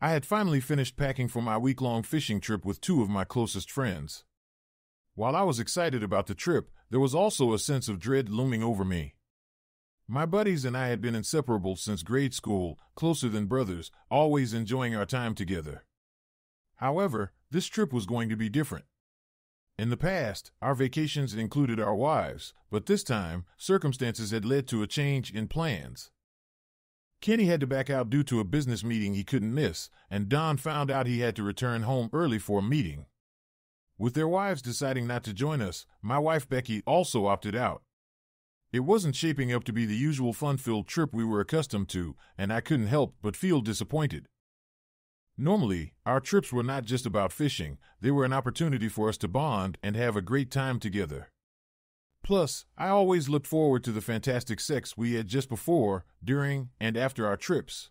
I had finally finished packing for my week-long fishing trip with two of my closest friends. While I was excited about the trip, there was also a sense of dread looming over me. My buddies and I had been inseparable since grade school, closer than brothers, always enjoying our time together. However, this trip was going to be different. In the past, our vacations included our wives, but this time, circumstances had led to a change in plans. Kenny had to back out due to a business meeting he couldn't miss, and Don found out he had to return home early for a meeting. With their wives deciding not to join us, my wife Becky also opted out. It wasn't shaping up to be the usual fun-filled trip we were accustomed to, and I couldn't help but feel disappointed. Normally, our trips were not just about fishing, they were an opportunity for us to bond and have a great time together. Plus, I always looked forward to the fantastic sex we had just before, during, and after our trips.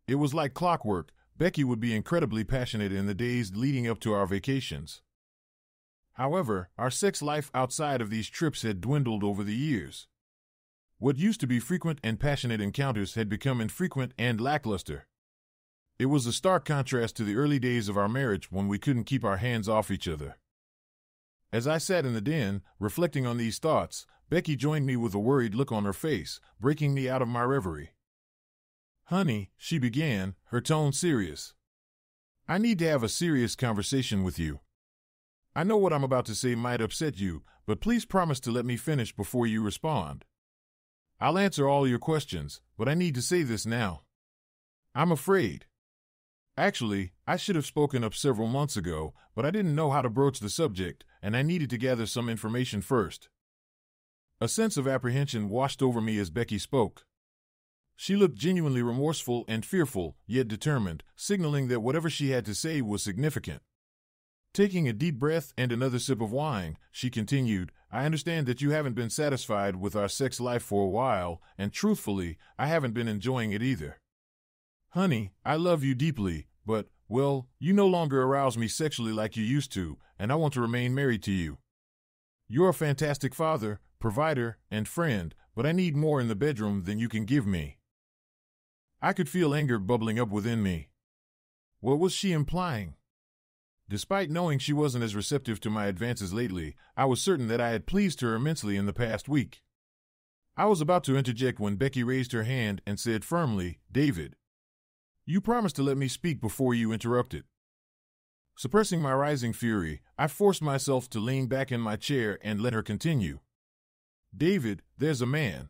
It was like clockwork. Becky would be incredibly passionate in the days leading up to our vacations. However, our sex life outside of these trips had dwindled over the years. What used to be frequent and passionate encounters had become infrequent and lackluster. It was a stark contrast to the early days of our marriage when we couldn't keep our hands off each other. As I sat in the den, reflecting on these thoughts, Becky joined me with a worried look on her face, breaking me out of my reverie. "Honey," she began, her tone serious. "I need to have a serious conversation with you. I know what I'm about to say might upset you, but please promise to let me finish before you respond. I'll answer all your questions, but I need to say this now. I'm afraid. Actually, I should have spoken up several months ago, but I didn't know how to broach the subject, and I needed to gather some information first." A sense of apprehension washed over me as Becky spoke. She looked genuinely remorseful and fearful, yet determined, signaling that whatever she had to say was significant. Taking a deep breath and another sip of wine, she continued, "I understand that you haven't been satisfied with our sex life for a while, and truthfully, I haven't been enjoying it either. Honey, I love you deeply, but, well, you no longer arouse me sexually like you used to, and I want to remain married to you. You're a fantastic father, provider, and friend, but I need more in the bedroom than you can give me." I could feel anger bubbling up within me. What was she implying? Despite knowing she wasn't as receptive to my advances lately, I was certain that I had pleased her immensely in the past week. I was about to interject when Becky raised her hand and said firmly, "David, you promised to let me speak before you interrupted." Suppressing my rising fury, I forced myself to lean back in my chair and let her continue. "David, there's a man.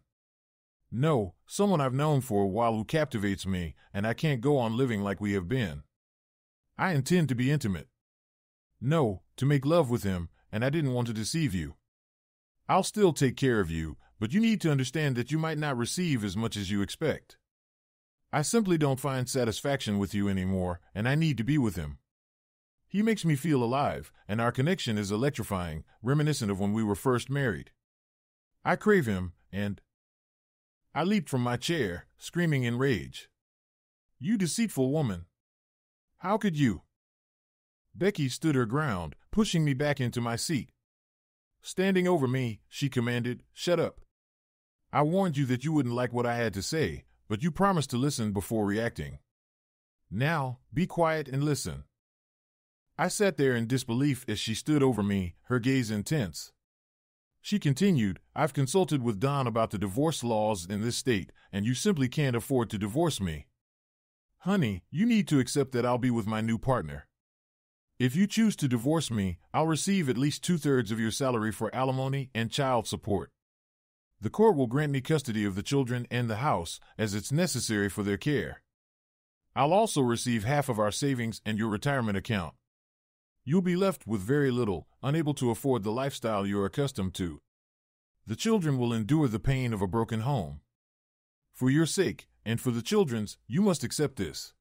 No, someone I've known for a while who captivates me, and I can't go on living like we have been. I intend to be intimate. No, to make love with him, and I didn't want to deceive you. I'll still take care of you, but you need to understand that you might not receive as much as you expect. I simply don't find satisfaction with you anymore, and I need to be with him. He makes me feel alive, and our connection is electrifying, reminiscent of when we were first married. I crave him, and—" I leaped from my chair, screaming in rage. "You deceitful woman! How could you?" Becky stood her ground, pushing me back into my seat. Standing over me, she commanded, "Shut up. I warned you that you wouldn't like what I had to say, but you promised to listen before reacting. Now, be quiet and listen." I sat there in disbelief as she stood over me, her gaze intense. She continued, "I've consulted with Don about the divorce laws in this state, and you simply can't afford to divorce me. Honey, you need to accept that I'll be with my new partner. If you choose to divorce me, I'll receive at least 2/3 of your salary for alimony and child support. The court will grant me custody of the children and the house, as it's necessary for their care. I'll also receive half of our savings and your retirement account. You'll be left with very little, unable to afford the lifestyle you're accustomed to. The children will endure the pain of a broken home. For your sake, and for the children's, you must accept this.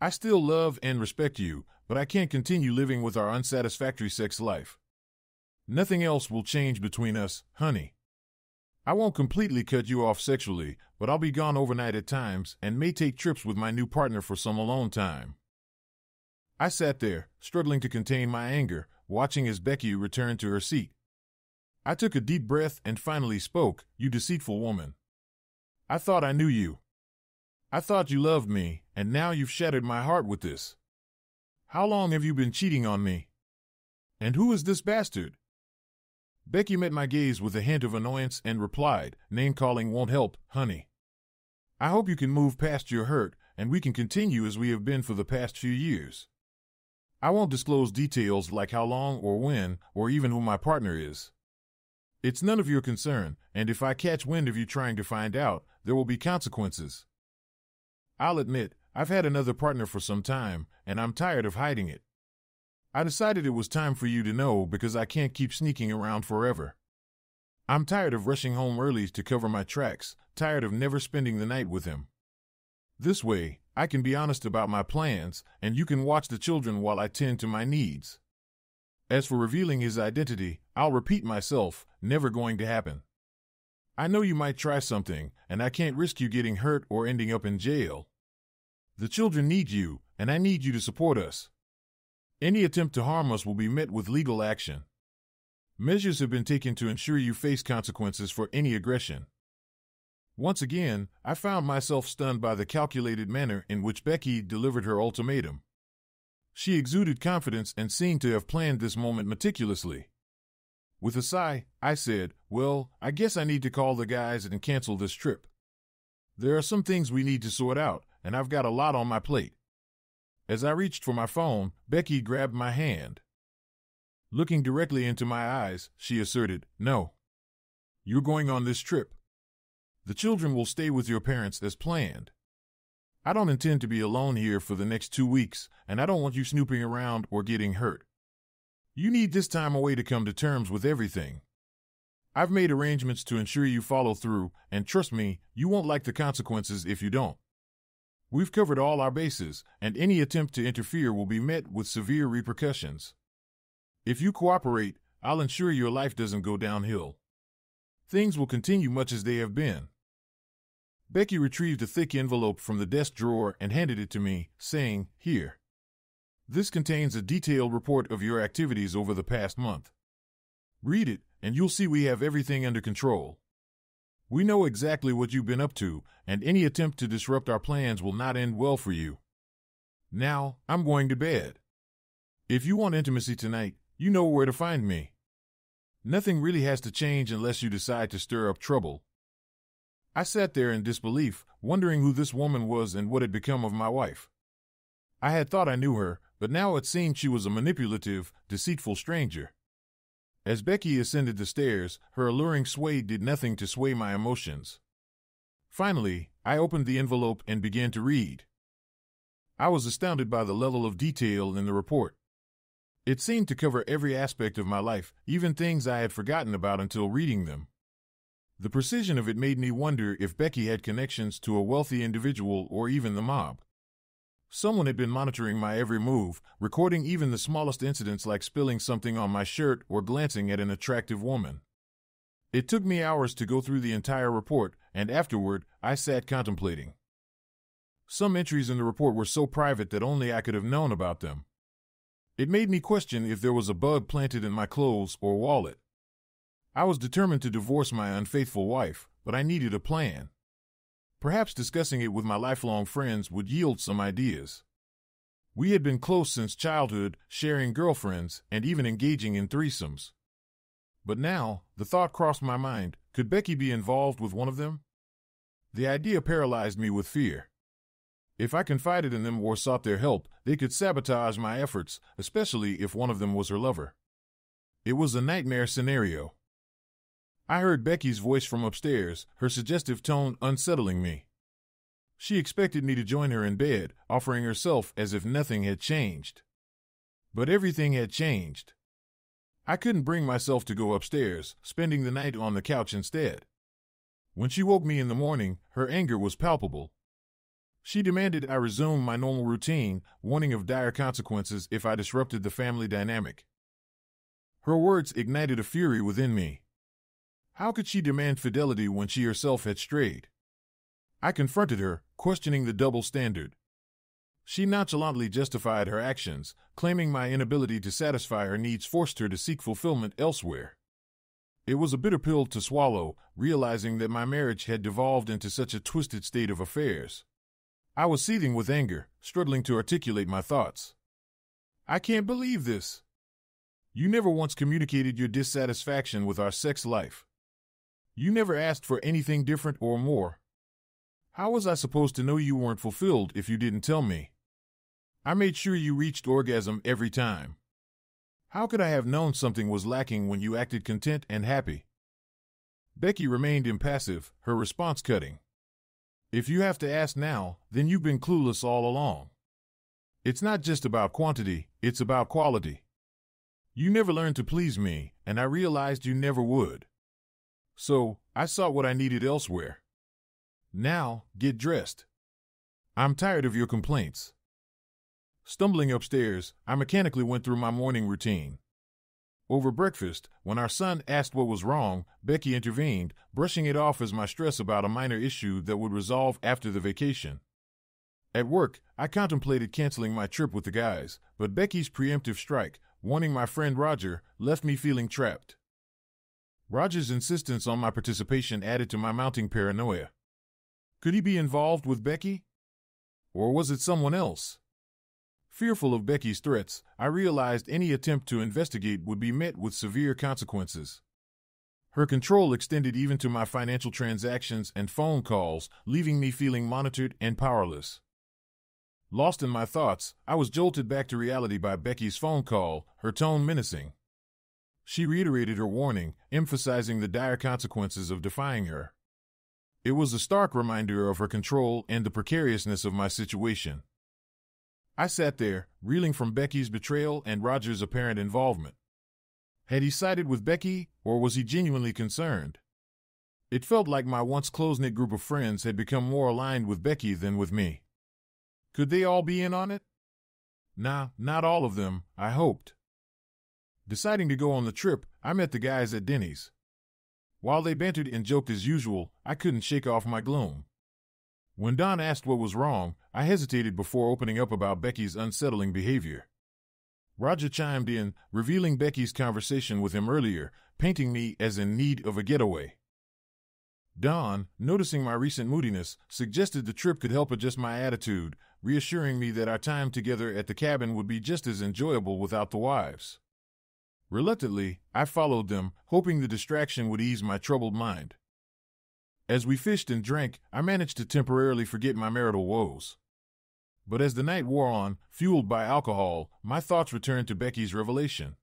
I still love and respect you, but I can't continue living with our unsatisfactory sex life. Nothing else will change between us, honey. I won't completely cut you off sexually, but I'll be gone overnight at times and may take trips with my new partner for some alone time." I sat there, struggling to contain my anger, watching as Becky returned to her seat. I took a deep breath and finally spoke, "You deceitful woman. I thought I knew you. I thought you loved me, and now you've shattered my heart with this. How long have you been cheating on me? And who is this bastard? Becky met my gaze with a hint of annoyance and replied, "Name-calling won't help, honey. I hope you can move past your hurt, and we can continue as we have been for the past few years. I won't disclose details like how long or when, or even who my partner is. It's none of your concern, and if I catch wind of you trying to find out, there will be consequences. I'll admit, I've had another partner for some time, and I'm tired of hiding it. I decided it was time for you to know because I can't keep sneaking around forever. I'm tired of rushing home early to cover my tracks, tired of never spending the night with him. This way, I can be honest about my plans, and you can watch the children while I tend to my needs. As for revealing his identity, I'll repeat myself, never going to happen. I know you might try something, and I can't risk you getting hurt or ending up in jail. The children need you, and I need you to support us. Any attempt to harm us will be met with legal action. Measures have been taken to ensure you face consequences for any aggression." Once again, I found myself stunned by the calculated manner in which Becky delivered her ultimatum. She exuded confidence and seemed to have planned this moment meticulously. With a sigh, I said, "Well, I guess I need to call the guys and cancel this trip. There are some things we need to sort out, and I've got a lot on my plate." As I reached for my phone, Becky grabbed my hand. Looking directly into my eyes, she asserted, "No. You're going on this trip. The children will stay with your parents as planned. I don't intend to be alone here for the next 2 weeks, and I don't want you snooping around or getting hurt. You need this time away to come to terms with everything. I've made arrangements to ensure you follow through, and trust me, you won't like the consequences if you don't. We've covered all our bases, and any attempt to interfere will be met with severe repercussions. If you cooperate, I'll ensure your life doesn't go downhill. Things will continue much as they have been." Becky retrieved a thick envelope from the desk drawer and handed it to me, saying, "Here. This contains a detailed report of your activities over the past month. Read it, and you'll see we have everything under control. We know exactly what you've been up to, and any attempt to disrupt our plans will not end well for you. Now, I'm going to bed. If you want intimacy tonight, you know where to find me. Nothing really has to change unless you decide to stir up trouble." I sat there in disbelief, wondering who this woman was and what had become of my wife. I had thought I knew her, but now it seemed she was a manipulative, deceitful stranger. As Becky ascended the stairs, her alluring sway did nothing to sway my emotions. Finally, I opened the envelope and began to read. I was astounded by the level of detail in the report. It seemed to cover every aspect of my life, even things I had forgotten about until reading them. The precision of it made me wonder if Becky had connections to a wealthy individual or even the mob. Someone had been monitoring my every move, recording even the smallest incidents like spilling something on my shirt or glancing at an attractive woman. It took me hours to go through the entire report, and afterward, I sat contemplating. Some entries in the report were so private that only I could have known about them. It made me question if there was a bug planted in my clothes or wallet. I was determined to divorce my unfaithful wife, but I needed a plan. Perhaps discussing it with my lifelong friends would yield some ideas. We had been close since childhood, sharing girlfriends, and even engaging in threesomes. But now, the thought crossed my mind, could Becky be involved with one of them? The idea paralyzed me with fear. If I confided in them or sought their help, they could sabotage my efforts, especially if one of them was her lover. It was a nightmare scenario. I heard Becky's voice from upstairs, her suggestive tone unsettling me. She expected me to join her in bed, offering herself as if nothing had changed. But everything had changed. I couldn't bring myself to go upstairs, spending the night on the couch instead. When she woke me in the morning, her anger was palpable. She demanded I resume my normal routine, warning of dire consequences if I disrupted the family dynamic. Her words ignited a fury within me. How could she demand fidelity when she herself had strayed? I confronted her, questioning the double standard. She nonchalantly justified her actions, claiming my inability to satisfy her needs forced her to seek fulfillment elsewhere. It was a bitter pill to swallow, realizing that my marriage had devolved into such a twisted state of affairs. I was seething with anger, struggling to articulate my thoughts. I can't believe this. You never once communicated your dissatisfaction with our sex life. You never asked for anything different or more. How was I supposed to know you weren't fulfilled if you didn't tell me? I made sure you reached orgasm every time. How could I have known something was lacking when you acted content and happy? Becky remained impassive, her response cutting. If you have to ask now, then you've been clueless all along. It's not just about quantity, it's about quality. You never learned to please me, and I realized you never would. So, I sought what I needed elsewhere. Now, get dressed. I'm tired of your complaints. Stumbling upstairs, I mechanically went through my morning routine. Over breakfast, when our son asked what was wrong, Becky intervened, brushing it off as my stress about a minor issue that would resolve after the vacation. At work, I contemplated canceling my trip with the guys, but Becky's preemptive strike, warning my friend Roger, left me feeling trapped. Roger's insistence on my participation added to my mounting paranoia. Could he be involved with Becky? Or was it someone else? Fearful of Becky's threats, I realized any attempt to investigate would be met with severe consequences. Her control extended even to my financial transactions and phone calls, leaving me feeling monitored and powerless. Lost in my thoughts, I was jolted back to reality by Becky's phone call, her tone menacing. She reiterated her warning, emphasizing the dire consequences of defying her. It was a stark reminder of her control and the precariousness of my situation. I sat there, reeling from Becky's betrayal and Roger's apparent involvement. Had he sided with Becky, or was he genuinely concerned? It felt like my once close-knit group of friends had become more aligned with Becky than with me. Could they all be in on it? Nah, not all of them, I hoped. Deciding to go on the trip, I met the guys at Denny's. While they bantered and joked as usual, I couldn't shake off my gloom. When Don asked what was wrong, I hesitated before opening up about Becky's unsettling behavior. Roger chimed in, revealing Becky's conversation with him earlier, painting me as in need of a getaway. Don, noticing my recent moodiness, suggested the trip could help adjust my attitude, reassuring me that our time together at the cabin would be just as enjoyable without the wives. Reluctantly, I followed them, hoping the distraction would ease my troubled mind. As we fished and drank, I managed to temporarily forget my marital woes. But as the night wore on, fueled by alcohol, my thoughts returned to Becky's revelation.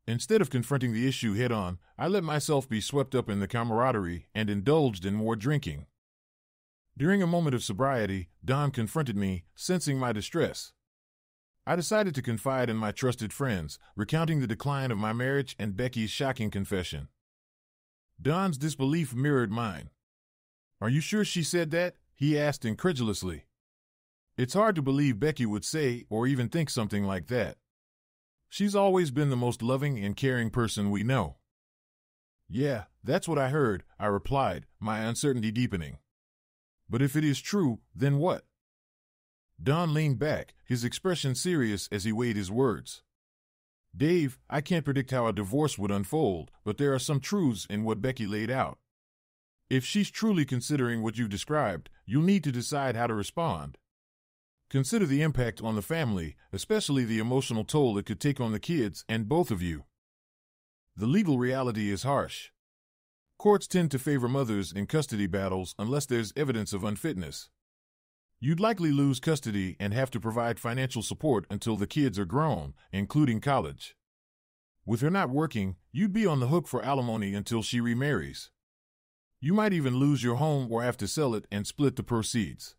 Instead of confronting the issue head-on, I let myself be swept up in the camaraderie and indulged in more drinking. During a moment of sobriety, Don confronted me, sensing my distress. I decided to confide in my trusted friends, recounting the decline of my marriage and Becky's shocking confession. Don's disbelief mirrored mine. "Are you sure she said that?" he asked incredulously. It's hard to believe Becky would say or even think something like that. She's always been the most loving and caring person we know. "Yeah, that's what I heard," I replied, my uncertainty deepening. "But if it is true, then what?" Don leaned back, his expression serious as he weighed his words. "Dave, I can't predict how a divorce would unfold, but there are some truths in what Becky laid out. If she's truly considering what you've described, you'll need to decide how to respond. Consider the impact on the family, especially the emotional toll it could take on the kids and both of you. The legal reality is harsh. Courts tend to favor mothers in custody battles unless there's evidence of unfitness. You'd likely lose custody and have to provide financial support until the kids are grown, including college. With her not working, you'd be on the hook for alimony until she remarries. You might even lose your home or have to sell it and split the proceeds.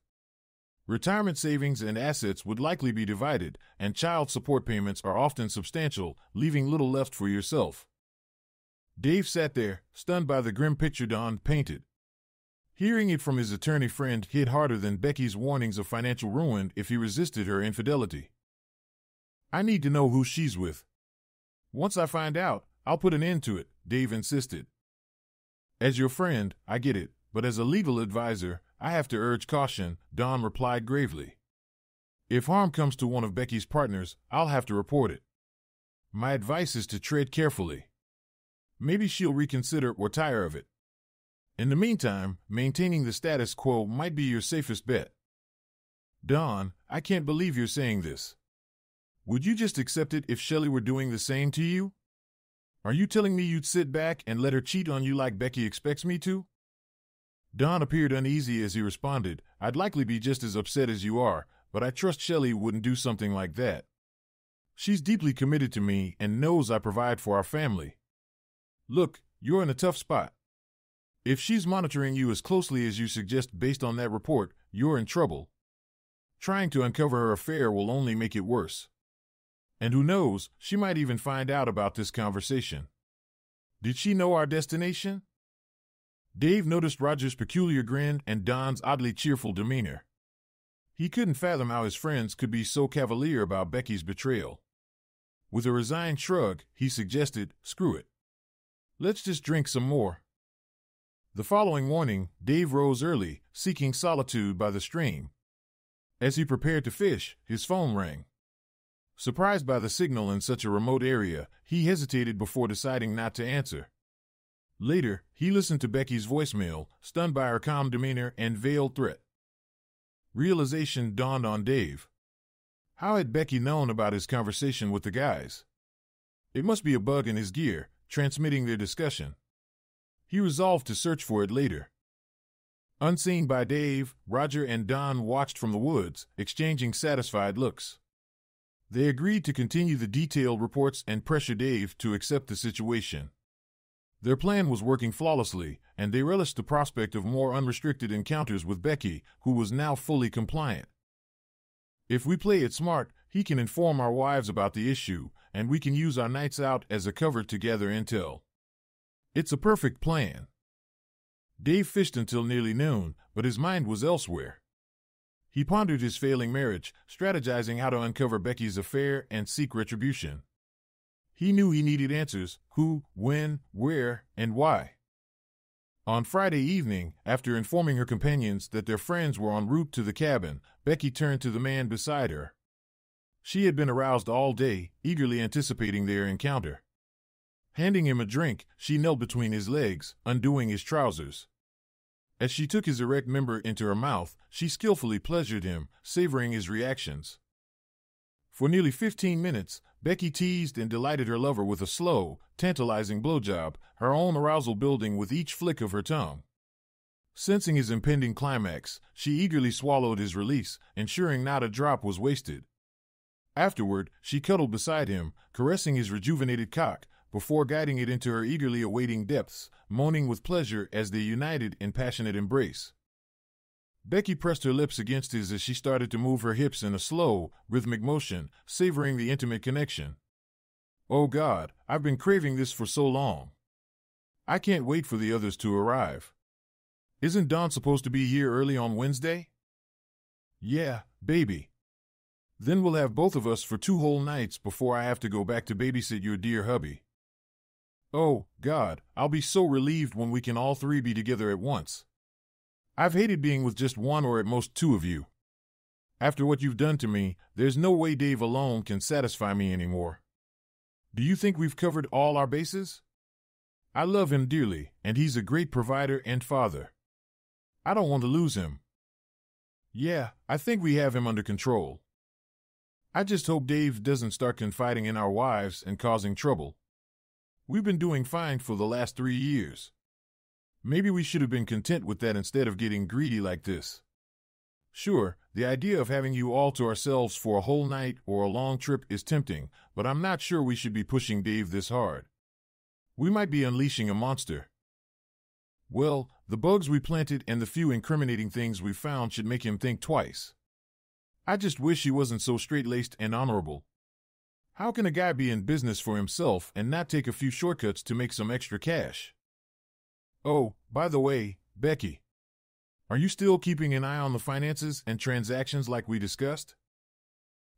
Retirement savings and assets would likely be divided, and child support payments are often substantial, leaving little left for yourself." Dave sat there, stunned by the grim picture Don painted. Hearing it from his attorney friend hit harder than Becky's warnings of financial ruin if he resisted her infidelity. "I need to know who she's with. Once I find out, I'll put an end to it," Dave insisted. "As your friend, I get it, but as a legal advisor, I have to urge caution," Don replied gravely. "If harm comes to one of Becky's partners, I'll have to report it. My advice is to tread carefully. Maybe she'll reconsider or tire of it. In the meantime, maintaining the status quo might be your safest bet." Dawn, I can't believe you're saying this. Would you just accept it if Shelley were doing the same to you? Are you telling me you'd sit back and let her cheat on you like Becky expects me to? Don appeared uneasy as he responded, I'd likely be just as upset as you are, but I trust Shelley wouldn't do something like that. She's deeply committed to me and knows I provide for our family. Look, you're in a tough spot. If she's monitoring you as closely as you suggest based on that report, you're in trouble. Trying to uncover her affair will only make it worse. And who knows, she might even find out about this conversation. Did she know our destination? Dave noticed Roger's peculiar grin and Don's oddly cheerful demeanor. He couldn't fathom how his friends could be so cavalier about Becky's betrayal. With a resigned shrug, he suggested, screw it. Let's just drink some more. The following morning, Dave rose early, seeking solitude by the stream. As he prepared to fish, his phone rang. Surprised by the signal in such a remote area, he hesitated before deciding not to answer. Later, he listened to Becky's voicemail, stunned by her calm demeanor and veiled threat. Realization dawned on Dave. How had Becky known about his conversation with the guys? It must be a bug in his gear, transmitting their discussion. He resolved to search for it later. Unseen by Dave, Roger and Don watched from the woods, exchanging satisfied looks. They agreed to continue the detailed reports and pressure Dave to accept the situation. Their plan was working flawlessly, and they relished the prospect of more unrestricted encounters with Becky, who was now fully compliant. If we play it smart, he can inform our wives about the issue, and we can use our nights out as a cover to gather intel. It's a perfect plan. Dave fished until nearly noon, but his mind was elsewhere. He pondered his failing marriage, strategizing how to uncover Becky's affair and seek retribution. He knew he needed answers: who, when, where, and why. On Friday evening, after informing her companions that their friends were en route to the cabin, Becky turned to the man beside her. She had been aroused all day, eagerly anticipating their encounter. Handing him a drink, she knelt between his legs, undoing his trousers. As she took his erect member into her mouth, she skillfully pleasured him, savoring his reactions. For nearly 15 minutes, Becky teased and delighted her lover with a slow, tantalizing blowjob, her own arousal building with each flick of her tongue. Sensing his impending climax, she eagerly swallowed his release, ensuring not a drop was wasted. Afterward, she cuddled beside him, caressing his rejuvenated cock, before guiding it into her eagerly awaiting depths, moaning with pleasure as they united in passionate embrace. Becky pressed her lips against his as she started to move her hips in a slow, rhythmic motion, savoring the intimate connection. Oh God, I've been craving this for so long. I can't wait for the others to arrive. Isn't Dawn supposed to be here early on Wednesday? Yeah, baby. Then we'll have both of us for 2 whole nights before I have to go back to babysit your dear hubby. Oh, God, I'll be so relieved when we can all 3 be together at once. I've hated being with just 1 or at most 2 of you. After what you've done to me, there's no way Dave alone can satisfy me anymore. Do you think we've covered all our bases? I love him dearly, and he's a great provider and father. I don't want to lose him. Yeah, I think we have him under control. I just hope Dave doesn't start confiding in our wives and causing trouble. We've been doing fine for the last 3 years. Maybe we should have been content with that instead of getting greedy like this. Sure, the idea of having you all to ourselves for a whole night or a long trip is tempting, but I'm not sure we should be pushing Dave this hard. We might be unleashing a monster. Well, the bugs we planted and the few incriminating things we found should make him think twice. I just wish he wasn't so straight-laced and honorable. How can a guy be in business for himself and not take a few shortcuts to make some extra cash? Oh, by the way, Becky, are you still keeping an eye on the finances and transactions like we discussed?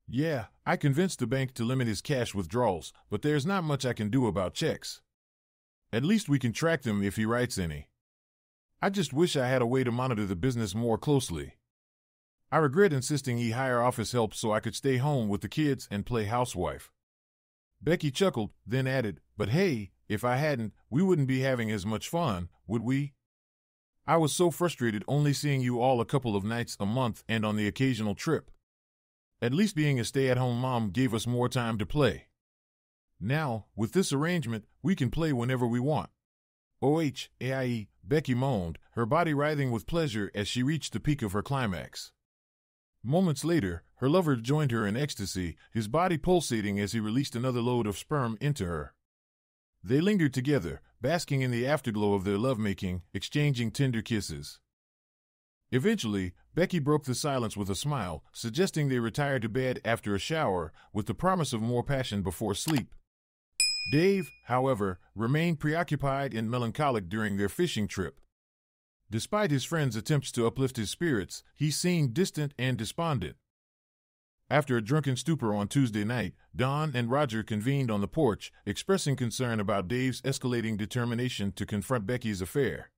Yeah, I convinced the bank to limit his cash withdrawals, but there's not much I can do about checks. At least we can track them if he writes any. I just wish I had a way to monitor the business more closely. I regret insisting he hire office help so I could stay home with the kids and play housewife. Becky chuckled, then added, but hey, if I hadn't, we wouldn't be having as much fun, would we? I was so frustrated only seeing you all a couple of nights a month and on the occasional trip. At least being a stay-at-home mom gave us more time to play. Now, with this arrangement, we can play whenever we want. OHAIE, Becky moaned, her body writhing with pleasure as she reached the peak of her climax. Moments later, her lover joined her in ecstasy, his body pulsating as he released another load of sperm into her. They lingered together, basking in the afterglow of their lovemaking, exchanging tender kisses. Eventually, Becky broke the silence with a smile, suggesting they retire to bed after a shower, with the promise of more passion before sleep. Dave, however, remained preoccupied and melancholic during their fishing trip. Despite his friend's attempts to uplift his spirits, he seemed distant and despondent. After a drunken stupor on Tuesday night, Don and Roger convened on the porch, expressing concern about Dave's escalating determination to confront Becky's affair.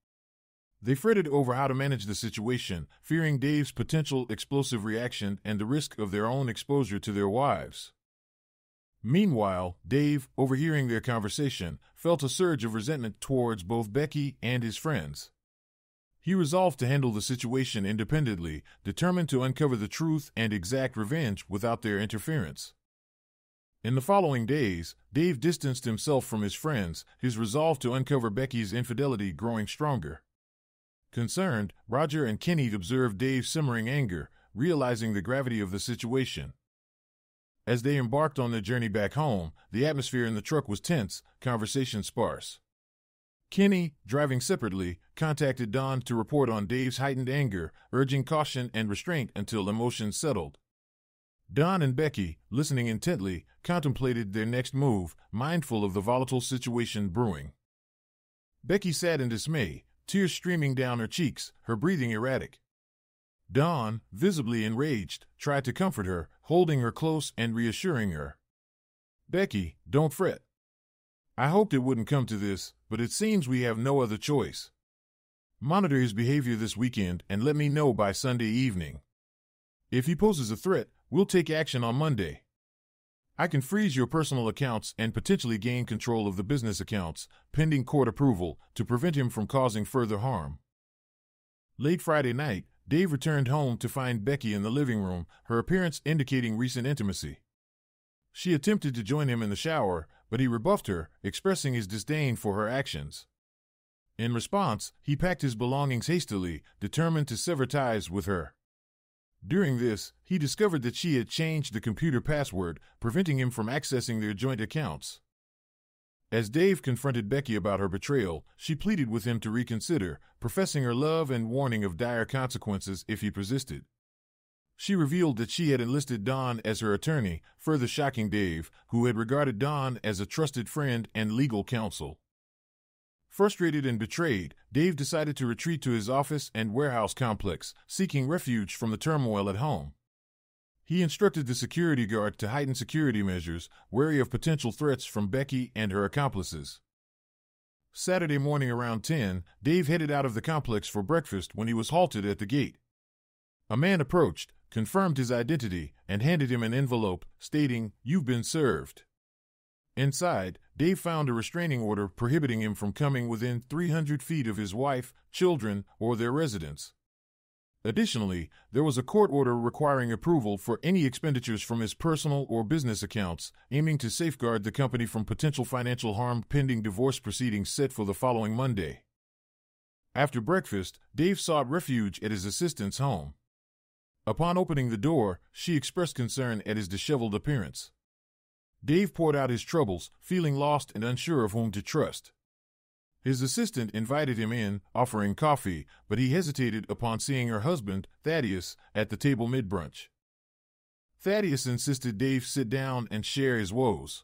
They fretted over how to manage the situation, fearing Dave's potential explosive reaction and the risk of their own exposure to their wives. Meanwhile, Dave, overhearing their conversation, felt a surge of resentment towards both Becky and his friends. He resolved to handle the situation independently, determined to uncover the truth and exact revenge without their interference. In the following days, Dave distanced himself from his friends, his resolve to uncover Becky's infidelity growing stronger. Concerned, Roger and Kenny observed Dave's simmering anger, realizing the gravity of the situation. As they embarked on their journey back home, the atmosphere in the truck was tense, conversation sparse. Kenny, driving separately, contacted Don to report on Dave's heightened anger, urging caution and restraint until emotions settled. Don and Becky, listening intently, contemplated their next move, mindful of the volatile situation brewing. Becky sat in dismay, tears streaming down her cheeks, her breathing erratic. Don, visibly enraged, tried to comfort her, holding her close and reassuring her. "Becky, don't fret. I hoped it wouldn't come to this, but it seems we have no other choice. Monitor his behavior this weekend and let me know by Sunday evening. If he poses a threat, we'll take action on Monday. I can freeze your personal accounts and potentially gain control of the business accounts, pending court approval, to prevent him from causing further harm." Late Friday night, Dave returned home to find Becky in the living room, her appearance indicating recent intimacy. She attempted to join him in the shower, but he rebuffed her, expressing his disdain for her actions. In response, he packed his belongings hastily, determined to sever ties with her. During this, he discovered that she had changed the computer password, preventing him from accessing their joint accounts. As Dave confronted Becky about her betrayal, she pleaded with him to reconsider, professing her love and warning of dire consequences if he persisted. She revealed that she had enlisted Don as her attorney, further shocking Dave, who had regarded Don as a trusted friend and legal counsel. Frustrated and betrayed, Dave decided to retreat to his office and warehouse complex, seeking refuge from the turmoil at home. He instructed the security guard to heighten security measures, wary of potential threats from Becky and her accomplices. Saturday morning around 10, Dave headed out of the complex for breakfast when he was halted at the gate. A man approached, confirmed his identity, and handed him an envelope, stating, "You've been served." Inside, Dave found a restraining order prohibiting him from coming within 300 feet of his wife, children, or their residence. Additionally, there was a court order requiring approval for any expenditures from his personal or business accounts, aiming to safeguard the company from potential financial harm pending divorce proceedings set for the following Monday. After breakfast, Dave sought refuge at his assistant's home. Upon opening the door, she expressed concern at his disheveled appearance. Dave poured out his troubles, feeling lost and unsure of whom to trust. His assistant invited him in, offering coffee, but he hesitated upon seeing her husband, Thaddeus, at the table mid-brunch. Thaddeus insisted Dave sit down and share his woes.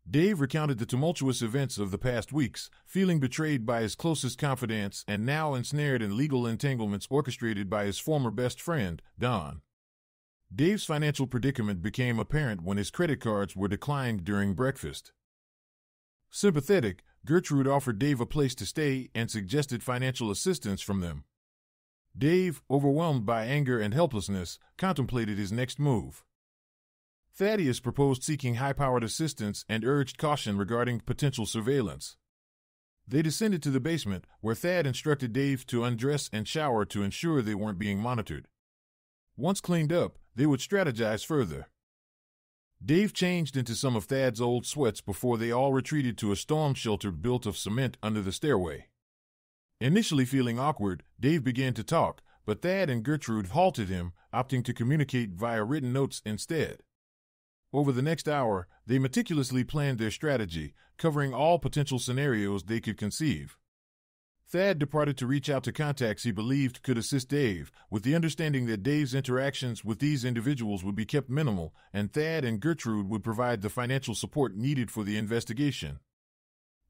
Dave recounted the tumultuous events of the past weeks, feeling betrayed by his closest confidants and now ensnared in legal entanglements orchestrated by his former best friend, Don. Dave's financial predicament became apparent when his credit cards were declined during breakfast. Sympathetic, Gertrude offered Dave a place to stay and suggested financial assistance from them. Dave, overwhelmed by anger and helplessness, contemplated his next move. Thaddeus proposed seeking high-powered assistance and urged caution regarding potential surveillance. They descended to the basement, where Thad instructed Dave to undress and shower to ensure they weren't being monitored. Once cleaned up, they would strategize further. Dave changed into some of Thad's old sweats before they all retreated to a storm shelter built of cement under the stairway. Initially feeling awkward, Dave began to talk, but Thad and Gertrude halted him, opting to communicate via written notes instead. Over the next hour, they meticulously planned their strategy, covering all potential scenarios they could conceive. Thad departed to reach out to contacts he believed could assist Dave, with the understanding that Dave's interactions with these individuals would be kept minimal, and Thad and Gertrude would provide the financial support needed for the investigation.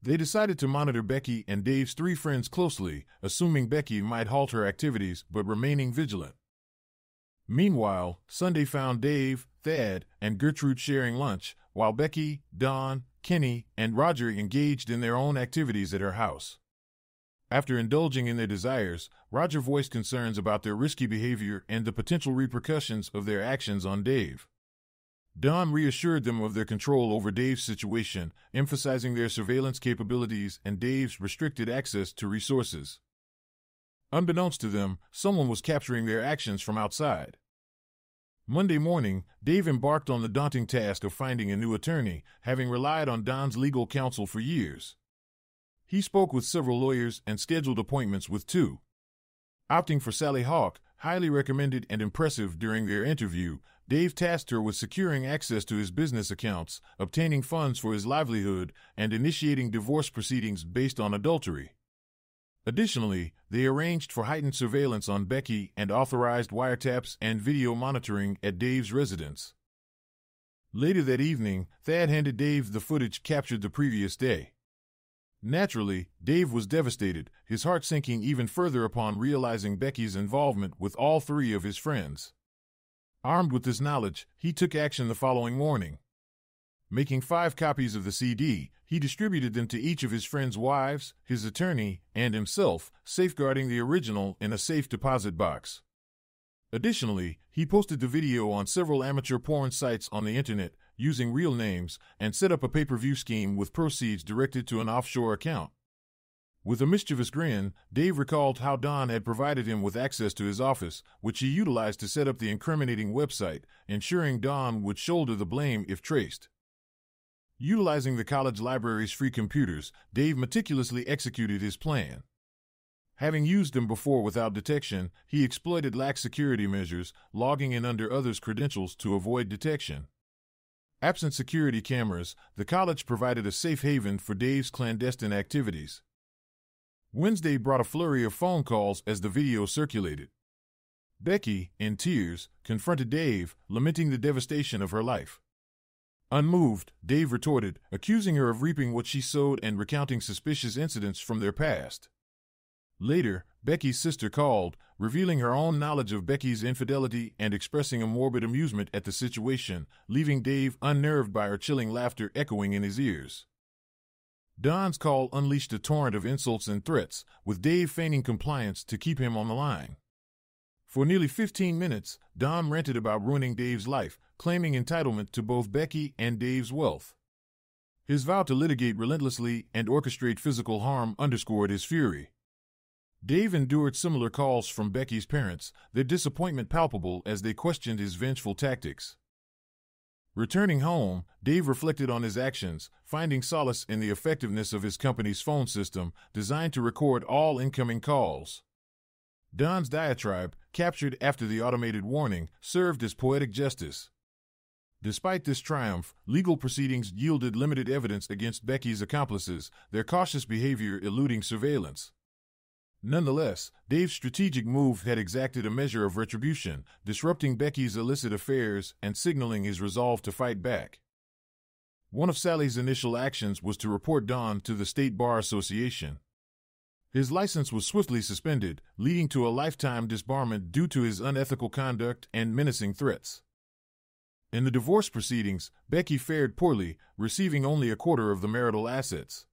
They decided to monitor Becky and Dave's 3 friends closely, assuming Becky might halt her activities but remaining vigilant. Meanwhile, Sunday found Dave, Thad, and Gertrude sharing lunch, while Becky, Don, Kenny, and Roger engaged in their own activities at her house. After indulging in their desires, Roger voiced concerns about their risky behavior and the potential repercussions of their actions on Dave. Don reassured them of their control over Dave's situation, emphasizing their surveillance capabilities and Dave's restricted access to resources. Unbeknownst to them, someone was capturing their actions from outside. Monday morning, Dave embarked on the daunting task of finding a new attorney, having relied on Don's legal counsel for years. He spoke with several lawyers and scheduled appointments with 2. Opting for Sally Hawk, highly recommended and impressive during their interview, Dave tasked her with securing access to his business accounts, obtaining funds for his livelihood, and initiating divorce proceedings based on adultery. Additionally, they arranged for heightened surveillance on Becky and authorized wiretaps and video monitoring at Dave's residence. Later that evening, Thad handed Dave the footage captured the previous day. Naturally, Dave was devastated, his heart sinking even further upon realizing Becky's involvement with all 3 of his friends. Armed with this knowledge, he took action the following morning. Making 5 copies of the CD, he distributed them to each of his friends' wives, his attorney, and himself, safeguarding the original in a safe deposit box. Additionally, he posted the video on several amateur porn sites on the internet, using real names, and set up a pay-per-view scheme with proceeds directed to an offshore account. With a mischievous grin, Dave recalled how Don had provided him with access to his office, which he utilized to set up the incriminating website, ensuring Don would shoulder the blame if traced. Utilizing the college library's free computers, Dave meticulously executed his plan. Having used them before without detection, he exploited lax security measures, logging in under others' credentials to avoid detection. Absent security cameras, the college provided a safe haven for Dave's clandestine activities. Wednesday brought a flurry of phone calls as the video circulated. Becky, in tears, confronted Dave, lamenting the devastation of her life. Unmoved, Dave retorted, accusing her of reaping what she sowed and recounting suspicious incidents from their past. Later, Becky's sister called, revealing her own knowledge of Becky's infidelity and expressing a morbid amusement at the situation, leaving Dave unnerved by her chilling laughter echoing in his ears. Don's call unleashed a torrent of insults and threats, with Dave feigning compliance to keep him on the line. For nearly 15 minutes, Don ranted about ruining Dave's life, claiming entitlement to both Becky and Dave's wealth. His vow to litigate relentlessly and orchestrate physical harm underscored his fury. Dave endured similar calls from Becky's parents, their disappointment palpable as they questioned his vengeful tactics. Returning home, Dave reflected on his actions, finding solace in the effectiveness of his company's phone system, designed to record all incoming calls. Don's diatribe, captured after the automated warning, served as poetic justice. Despite this triumph, legal proceedings yielded limited evidence against Becky's accomplices, their cautious behavior eluding surveillance. Nonetheless, Dave's strategic move had exacted a measure of retribution, disrupting Becky's illicit affairs and signaling his resolve to fight back. One of Sally's initial actions was to report Don to the State Bar Association. His license was swiftly suspended, leading to a lifetime disbarment due to his unethical conduct and menacing threats. In the divorce proceedings, Becky fared poorly, receiving only a quarter of the marital assets.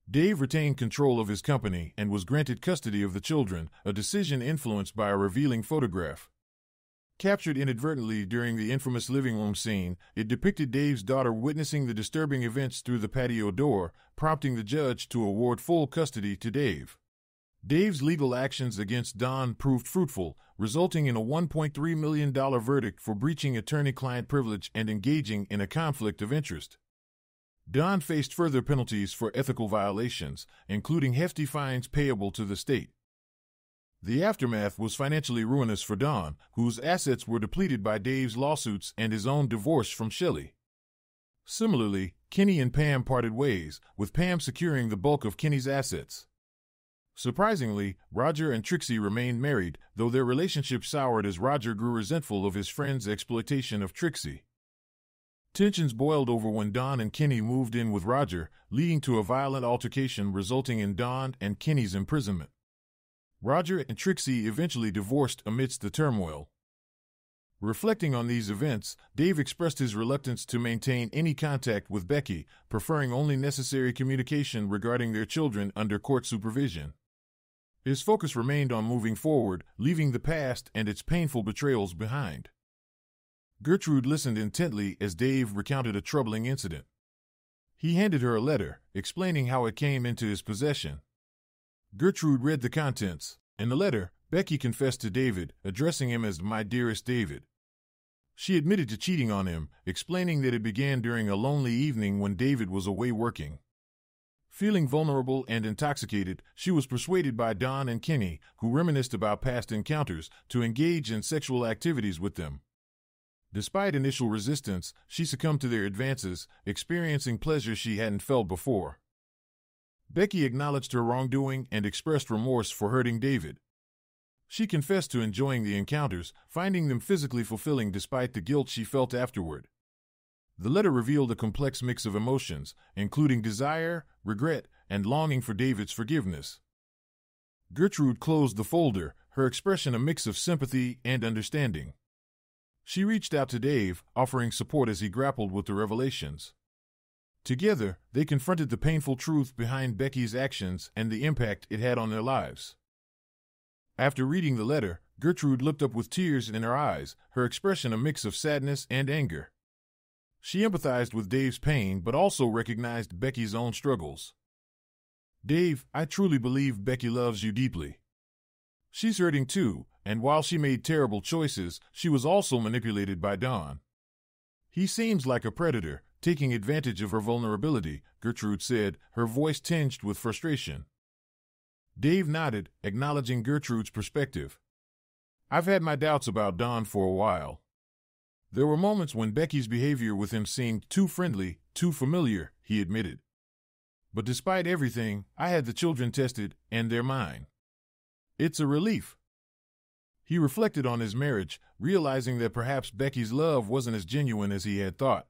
Dave retained control of his company and was granted custody of the children, a decision influenced by a revealing photograph. Captured inadvertently during the infamous living room scene, it depicted Dave's daughter witnessing the disturbing events through the patio door, prompting the judge to award full custody to Dave. Dave's legal actions against Don proved fruitful, resulting in a $1.3 million verdict for breaching attorney-client privilege and engaging in a conflict of interest. Don faced further penalties for ethical violations, including hefty fines payable to the state. The aftermath was financially ruinous for Don, whose assets were depleted by Dave's lawsuits and his own divorce from Shelley. Similarly, Kenny and Pam parted ways, with Pam securing the bulk of Kenny's assets. Surprisingly, Roger and Trixie remained married, though their relationship soured as Roger grew resentful of his friend's exploitation of Trixie. Tensions boiled over when Don and Kenny moved in with Roger, leading to a violent altercation resulting in Don and Kenny's imprisonment. Roger and Trixie eventually divorced amidst the turmoil. Reflecting on these events, Dave expressed his reluctance to maintain any contact with Becky, preferring only necessary communication regarding their children under court supervision. His focus remained on moving forward, leaving the past and its painful betrayals behind. Gertrude listened intently as Dave recounted a troubling incident. He handed her a letter, explaining how it came into his possession. Gertrude read the contents. In the letter, Becky confessed to David, addressing him as "my dearest David." She admitted to cheating on him, explaining that it began during a lonely evening when David was away working. Feeling vulnerable and intoxicated, she was persuaded by Don and Kenny, who reminisced about past encounters, to engage in sexual activities with them. Despite initial resistance, she succumbed to their advances, experiencing pleasure she hadn't felt before. Becky acknowledged her wrongdoing and expressed remorse for hurting David. She confessed to enjoying the encounters, finding them physically fulfilling despite the guilt she felt afterward. The letter revealed a complex mix of emotions, including desire, regret, and longing for David's forgiveness. Gertrude closed the folder, her expression a mix of sympathy and understanding. She reached out to Dave, offering support as he grappled with the revelations. Together, they confronted the painful truth behind Becky's actions and the impact it had on their lives. After reading the letter, Gertrude looked up with tears in her eyes, her expression a mix of sadness and anger. She empathized with Dave's pain but also recognized Becky's own struggles. "Dave, I truly believe Becky loves you deeply. She's hurting too, and while she made terrible choices, she was also manipulated by Don. He seems like a predator, taking advantage of her vulnerability," Gertrude said, her voice tinged with frustration. Dave nodded, acknowledging Gertrude's perspective. "I've had my doubts about Don for a while. There were moments when Becky's behavior with him seemed too friendly, too familiar," he admitted. "But despite everything, I had the children tested, and they're mine. It's a relief." He reflected on his marriage, realizing that perhaps Becky's love wasn't as genuine as he had thought.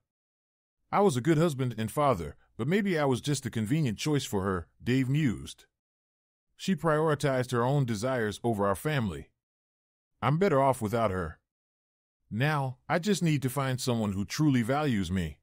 "I was a good husband and father, but maybe I was just a convenient choice for her," Dave mused. "She prioritized her own desires over our family. I'm better off without her. Now, I just need to find someone who truly values me."